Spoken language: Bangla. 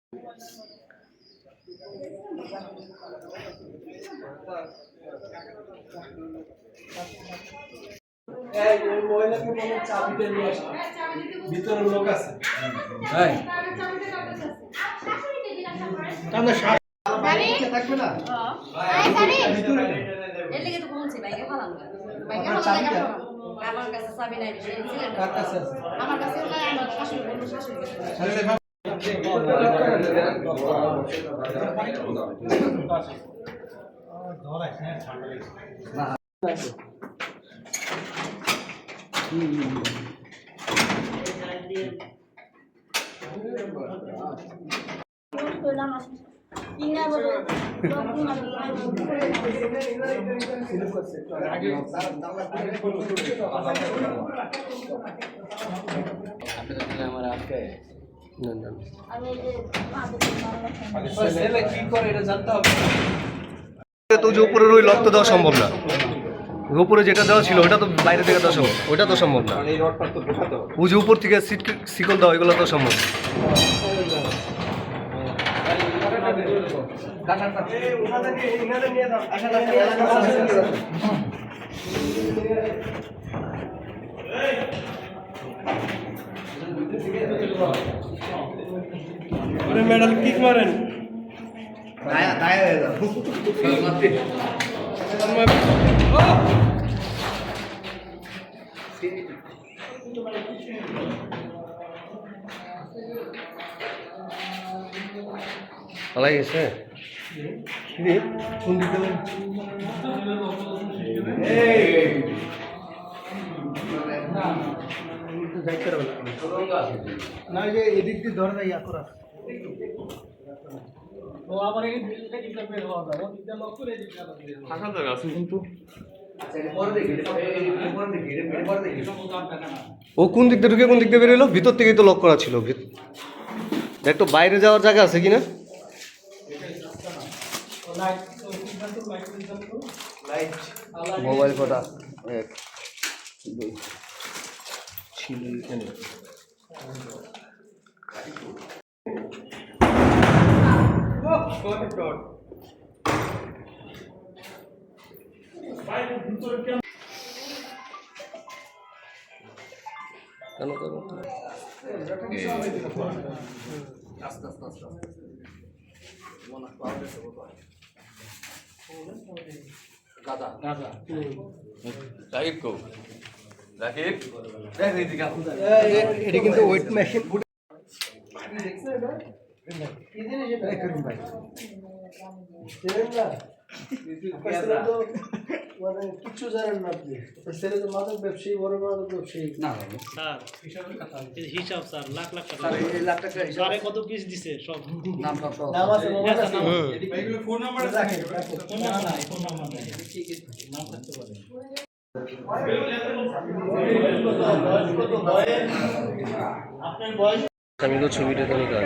মহিলাকে বলে চাবিটা নিয়ে আসতে, ভিতরে লোক আছে। থাকবে না আমার কাছে চাবি নাই, আমার কাছে আমার শাশুড়ি বলল শাশুড়ি তো যে উপরের ওই লক তো দেওয়া সম্ভব না, উপরে যেটা দেওয়া ছিল ওটা তো বাইরে থেকে দেওয়া সম্ভব, ওটা তো সম্ভব না। ও যে উপর থেকে শিকল দেওয়া এগুলো তো সম্ভব না। মেডাল কিক মারেন পালাই গেছে কোন দিকে না, যে এদিক দিয়ে ধরে না ইয়া করা ও কোন দিক দিয়ে ঢুকে কোন দিক দিয়ে বেরোলো? ভিতর থেকেই তো লক করা ছিল। একটু বাইরে যাওয়ার জায়গা আছে কিনা? মোবাইল কটা এক দুই ছিল এখানে। কেন এটা কিন্তু ওয়েট মেশিন মানে কিছু জানেন না আপনি। ছেলে তো মাদক ব্যবসায়ী, বড় মাদক ব্যবসায়ী না স্যার, হিসাব স্যার লাখ লাখ টাকা। লাখ টাকা হিসাব কত পিস দিছে সব নাম সব নাম আছে, মোবাইল আছে। এগুলো ফোন নাম্বার রাখেন, ফোন নাম্বার নাই, ফোন নাম্বার নাই, ঠিক আছে নাম থাকতে পারে। আপনার বয়স আমি তো ছবিটা তো নিতে